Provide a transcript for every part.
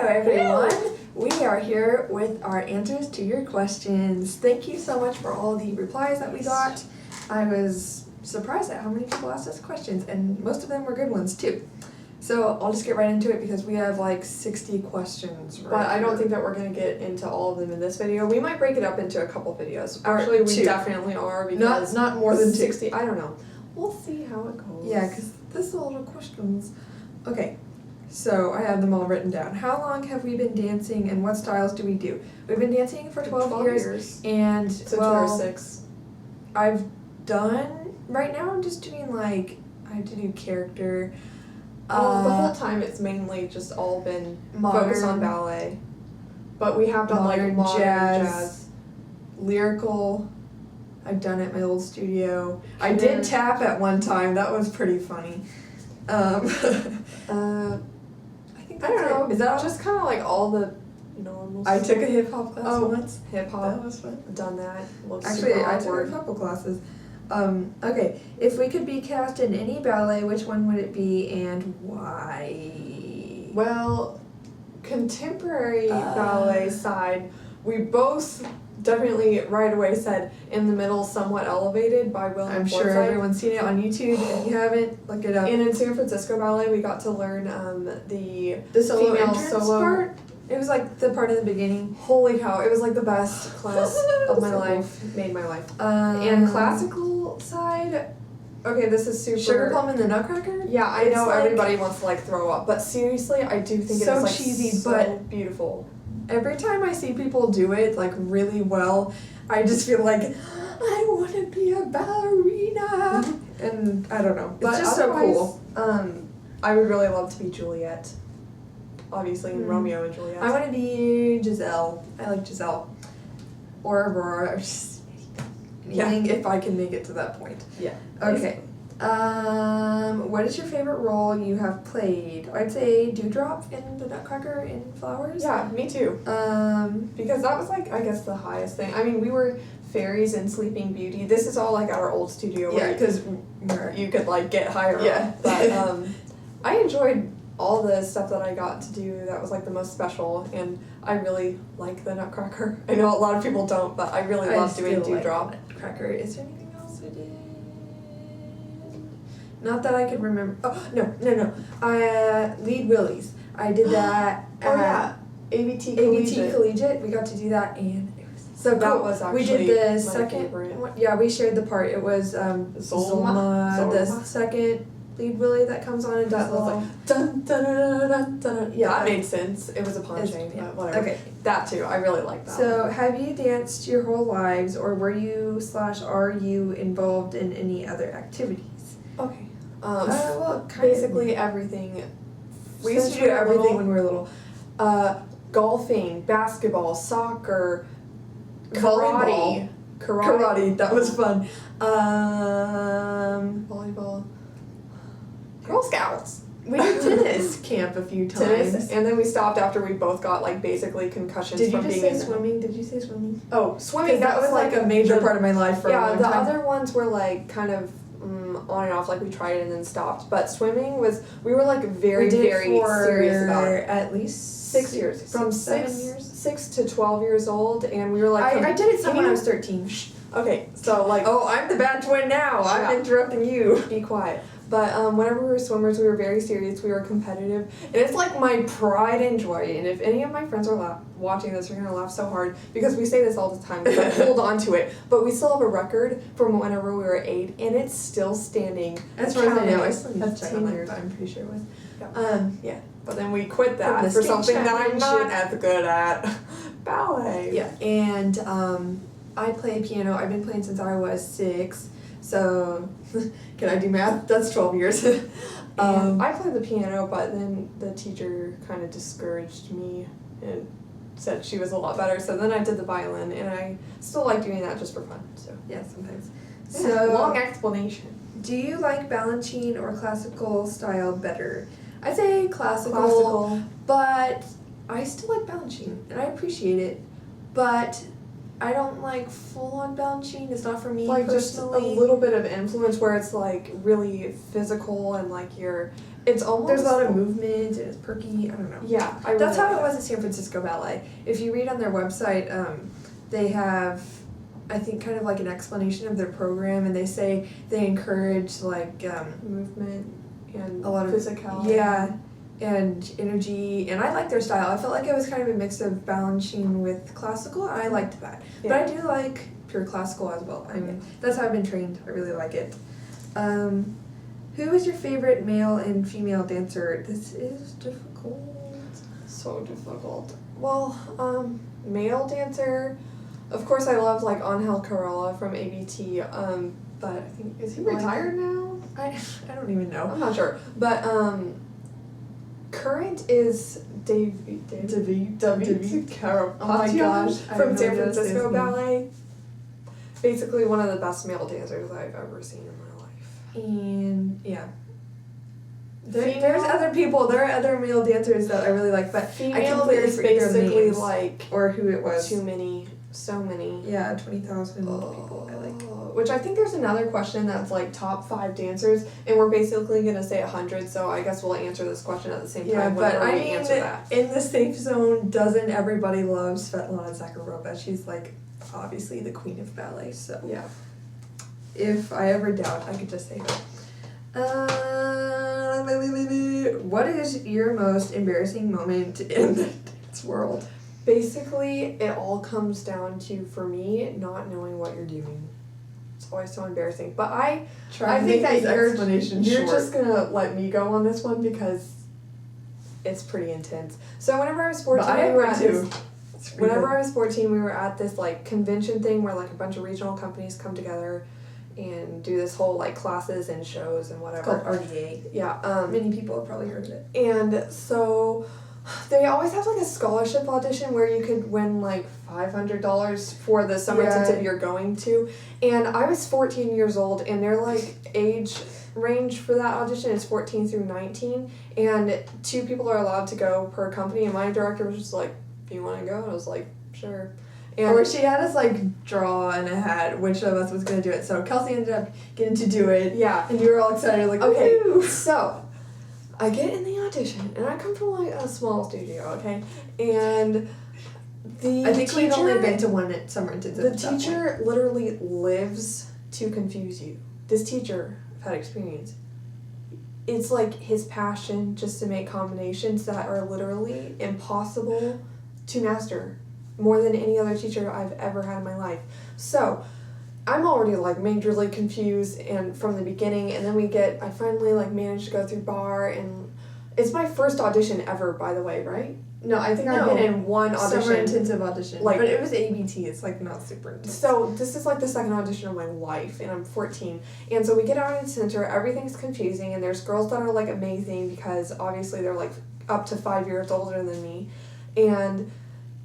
everyone. We are here with our answers to your questions. Thank you so much for all the replies that we got. I was surprised at how many people asked us questions, and most of them were good ones too. So I'll just get right into it because we have like 60 questions. But I don't think that we're going to get into all of them in this video. We might break it up into a couple videos. Actually, we definitely are because not more than 60. I don't know. We'll see how it goes. Yeah, because this is a lot of questions. Okay. So I have them all written down. How long have we been dancing and what styles do we do? We've been dancing for 12 years. And since we were 6. I've done, right now I'm just doing like, I have to do character. Well, the whole time it's mainly just all been focused on ballet. But we have done modern jazz, lyrical. I've done it at my old studio. I did tap at one time. That was pretty funny. I don't know. Is that just kind of like all the normal stuff? I took a hip hop class once. Hip hop. That was fun. Done that. Actually, I took a couple classes. Okay. If we could be cast in any ballet, which one would it be and why? Well, contemporary ballet side, we both definitely right away said In the Middle, Somewhat Elevated by William I'm sure everyone's seen it on YouTube. If you haven't, look it up. And in San Francisco Ballet, we got to learn the solo female entrance solo part. It was like the part in the beginning. Holy cow! It was like the best class of my life. Made my life. And classical side. Okay, this is super. Sugar Plum and the Nutcracker? Yeah, I know everybody wants to like throw up, but seriously, I do think it is like cheesy, so but beautiful. Every time I see people do it like really well, I just feel like I want to be a ballerina, and I don't know. But it's just so cool. I would really love to be Juliet. Obviously, in Romeo and Juliet. I want to be Giselle. I like Giselle, or Aurora. Anything if I can make it to that point. Yeah. Okay. What is your favorite role you have played? I'd say Dewdrop in the Nutcracker in Flowers. Yeah, me too. Because that was like, I guess, the highest thing. I mean, we were fairies in Sleeping Beauty. This is all like at our old studio. Yeah, because you could like get higher up. But I enjoyed all the stuff that I got to do. That was like the most special, and I really like the Nutcracker. I know a lot of people don't, but I really love doing Dewdrop. Like Nutcracker. Is there anything else I did? Not that I could remember. Oh, no. I Lead Willies. I did that at ABT Collegiate. We got to do that, and it was so cool. That was actually we did the my second favorite. one. Yeah, we shared the part. It was Zolma, the second Lead Willie that comes on and does the like dun dun dun dun dun. Yeah, that made sense. It was a ponchain, but whatever. Okay, that too. I really like that. So, have you danced your whole lives, or were you / are you involved in any other activities? Okay. Well, basically everything. We used to do everything when we were little. Golfing, basketball, soccer, karate. That was fun. Volleyball. Girl Scouts. We did tennis camp a few times. Tennis, and then we stopped after we both got like basically concussions from being in. Did you say swimming? Did you say swimming? Oh, swimming. That was like a major part of my life for a long time. Yeah, the other ones were like kind of on and off, like we tried it and then stopped. But swimming we were like very serious about it. At least 6 years. From 7 years? 6 to 12 years old, and we were like... I did it some when I was 13. Okay, so like... Oh, I'm the bad twin now. I'm interrupting you. Be quiet. But whenever we were swimmers, we were very serious. We were competitive. And it's like my pride and joy. And if any of my friends are watching this, you're going to laugh so hard. Because we say this all the time. Because I hold on to it. But we still have a record from whenever we were 8. And it's still standing. As far as I know. I still need That's to check 10 on years. But I'm pretty sure it was. Yeah. But then we quit that for something that I'm not as good at. Ballet. Yeah. And I play piano. I've been playing since I was 6. So, can I do math? That's 12 years. I played the piano, but then the teacher kind of discouraged me and said she was a lot better. So then I did the violin, and I still like doing that just for fun. So yeah, sometimes. So long explanation. Do you like Balanchine or classical style better? I'd say classical, but I still like Balanchine, and I appreciate it. But I don't like full-on balancing. It's not for me Like just a personally. little bit of influence where it's like really physical and like it's almost There's a lot of movement and it's perky. I don't know. Yeah, That's how it was at San Francisco Ballet. If you read on their website, they have, I think, kind of like an explanation of their program, and they say they encourage like movement and a lot of physicality. Yeah, and energy, and I like their style. I felt like it was kind of a mix of balancing with classical, and I liked that. Yeah. But I do like pure classical as well. I mean, that's how I've been trained. I really like it. Who is your favorite male and female dancer? This is difficult. So difficult. Well, male dancer, of course I love like Angel Carrera from ABT, but I think, is he retired now? I don't even know. I'm not sure. But current is David Carapaccio Oh my gosh, I from have no San idea Francisco his name. Ballet. Basically one of the best male dancers I've ever seen in my life. And yeah. Female? There's other people. There are other male dancers that I really like, but I Female completely is forget their basically names like or who it was. too many, so many. Yeah, 20,000 people I like. Which I think there's another question that's like top 5 dancers, and we're basically gonna say 100. So I guess we'll answer this question at the same Yeah, time. but whenever I we mean, answer that. in the safe zone, doesn't everybody love Svetlana Zakharova? She's like obviously the queen of ballet. So Yeah. if I ever doubt, I could just say her. What is your most embarrassing moment in the dance world? Basically, it all comes down to, for me, not knowing what you're doing. It's always so embarrassing. But I think that you're just gonna let me go on this one because it's pretty intense. So whenever I was 14, But I we were went at too. this, whenever I was 14, we were at this like convention thing where like a bunch of regional companies come together and do this whole like classes and shows and It's called whatever. RDA. Yeah. Many people have probably heard of it. And so they always have like a scholarship audition where you could win like $500 for the summer intensive you're going to. And I was 14 years old, and their like age range for that audition is 14 through 19, and 2 people are allowed to go per company. And my director was just like, "Do you want to go?" And I was like, "Sure." And Or she had us like draw in a hat which of us was gonna do it. So Kelsey ended up getting to do it. yeah. And you were all excited, like, Okay, woo! so I get in the audition, and I come from like a small studio, okay, and the I think teacher, we'd only been to one at summer intensive. the at that point. teacher literally lives to confuse you. This teacher, I've had experience. It's like his passion just to make combinations that are literally impossible to master, more than any other teacher I've ever had in my life. So I'm already like majorly confused and from the beginning, and then I finally like managed to go through bar, and it's my first audition ever, by the way, right? No, I think I've been in one audition. Summer intensive audition. Like- but it was ABT, it's like not super intense. So this is like the second audition of my life, and I'm 14. And so we get out in the center, everything's confusing, and there's girls that are like amazing because obviously they're like up to 5 years older than me. And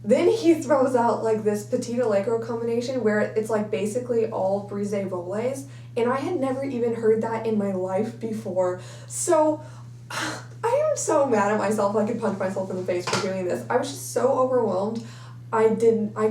then he throws out like this petit allegro combination where it's like basically all brise volets, and I had never even heard that in my life before. So I am so mad at myself. I could punch myself in the face for doing this. I was just so overwhelmed. I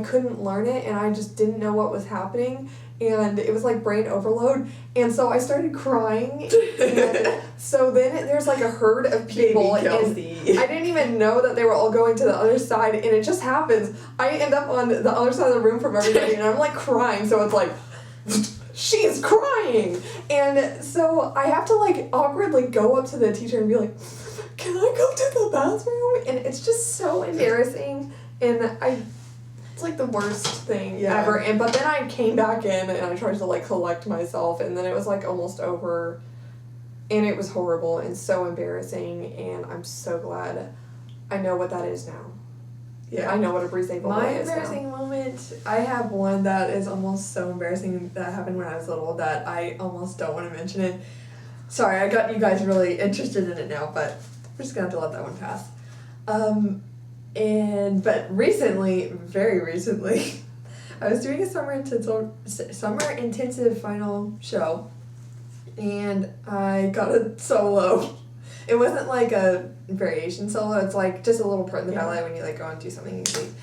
couldn't learn it, and I just didn't know what was happening, and it was like brain overload, and so I started crying. And so then there's like a herd of people, Baby and Kelsey. I didn't even know that they were all going to the other side, and it just happens. I end up on the other side of the room from everybody, and I'm like crying, so it's like, she's crying! And so I have to like awkwardly go up to the teacher and be like, can I go to the bathroom? And it's just so embarrassing, and it's like the worst thing ever. And but then I came back in and I tried to like collect myself, and then it was like almost over, and it was horrible and so embarrassing, and I'm so glad I know what that is now. Yeah. I know what a brise volet My is now. embarrassing moment, I have one that is almost so embarrassing that happened when I was little that I almost don't want to mention it. Sorry, I got you guys really interested in it now, but we're just gonna have to let that one pass. But recently, very recently, I was doing a summer intensive final show, and I got a solo. It wasn't like a variation solo, it's like just a little part in the ballet when you like go and do something and leave.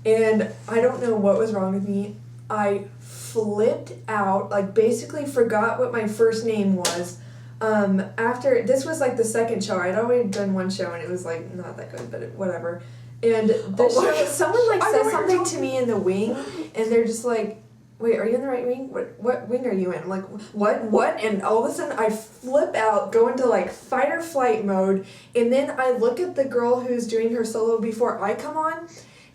and I don't know what was wrong with me. I flipped out, like basically forgot what my first name was. After this was like the second show. I'd already done one show and it was like not that good, but whatever. And the show, someone like says something to me in the wing, and they're just like, "Wait, are you in the right wing? What wing are you in?" I'm like, what? And all of a sudden I flip out, go into like fight or flight mode, and then I look at the girl who's doing her solo before I come on,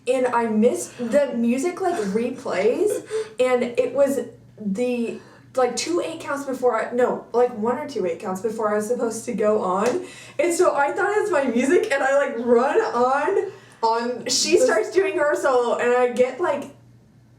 and I miss the music like replays, and it was the like 2 8 counts before like 1 or 2 8 counts before I was supposed to go on, and so I thought it was my music, and I like run on. She starts doing her solo, and I get like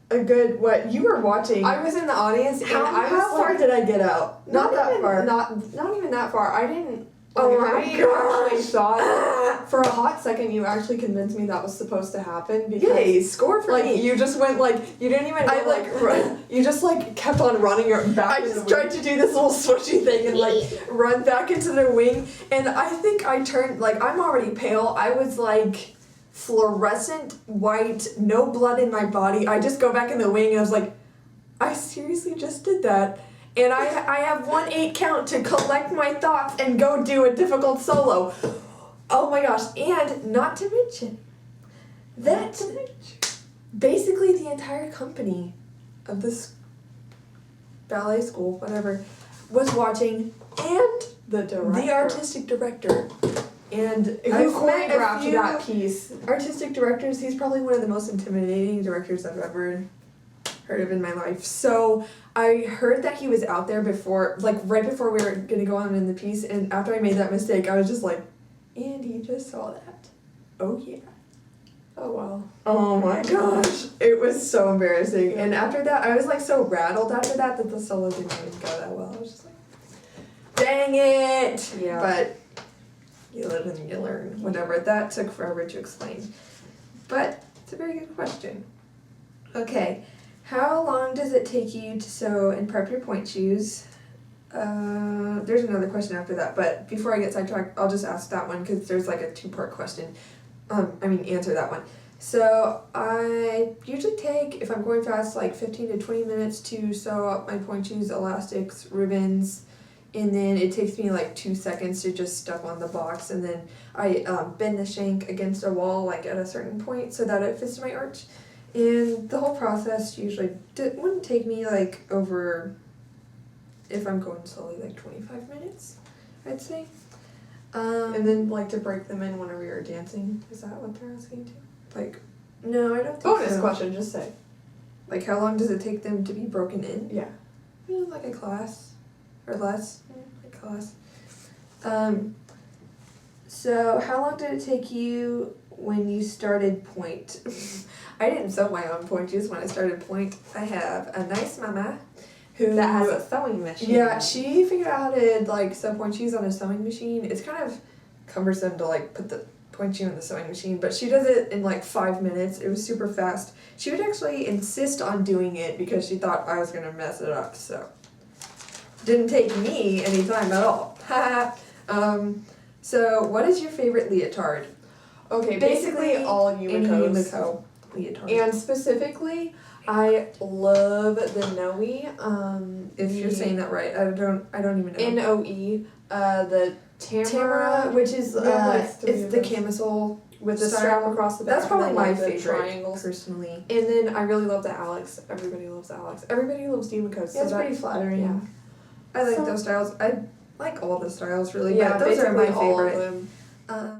a good what you were watching. I was in the audience. How far like, did I get out? Not that far. Not even that far. I didn't. Oh I my gosh. actually thought for a hot second you actually convinced me that was supposed to happen because Yay, score for like me. you just went like you didn't even I go, like run. you just like kept on running your back. I just tried to do this little swishy thing and like run back into the wing, and I think I turned like I'm already pale. I was like fluorescent white, no blood in my body. I just go back in the wing and I was like, I seriously just did that. And I have 1 8 count to collect my thoughts and go do a difficult solo. Oh my gosh, and not to mention that basically the entire company of this ballet school, whatever, was watching, and the artistic director. And who I've met a choreographed few that piece. artistic directors. He's probably one of the most intimidating directors I've ever heard of in my life. So I heard that he was out there before, like right before we were gonna go on in the piece, and after I made that mistake, I was just like, and he just saw that. Oh yeah. Oh wow. Oh my gosh. It was so embarrassing. And after that, I was like so rattled after that the solo didn't even go that well. I was just like, dang it. Yeah. But you live and you learn. Whatever. That took forever to explain. But it's a very good question. Okay. How long does it take you to sew and prep your point shoes? There's another question after that, but before I get sidetracked, I'll just ask that one because there's like a 2-part question. Answer that one. So I usually take, if I'm going fast, like 15 to 20 minutes to sew up my point shoes, elastics, ribbons, and then it takes me like 2 seconds to just stuff on the box, and then I bend the shank against a wall like at a certain point so that it fits my arch. And the whole process usually wouldn't take me like over, if I'm going slowly, like 25 minutes, I'd say. And then like to break them in whenever you're dancing. Is that what they're asking too? Like, no, I don't think Bonus so. question, just say. Like, how long does it take them to be broken in? Yeah. Like a class or less. Like a class. So how long did it take you when you started point? I didn't sew my own point shoes when I started point. I have a nice mama who That has a sewing machine. Yeah, she figured out how to like sew point shoes on a sewing machine. It's kind of cumbersome to like put the point shoe in the sewing machine, but she does it in like 5 minutes. It was super fast. She would actually insist on doing it because she thought I was gonna mess it up. So didn't take me any time at all. So what is your favorite leotard? Okay, basically all Yumiko's. Yumiko leotard. And specifically, I love the Noe. If you're saying that right, I don't even know. NOE. The Tamara, which is like 3 it's of the those. camisole with the style. strap across the back. That's probably and my then, like, the favorite triangles. personally. And then I really love the Alex. Everybody loves Alex. Everybody loves Yumiko's. Yeah, it's pretty flattering. Yeah. I like So- those styles. I like all the styles really, Yeah, but those are my basically all of favorite. them.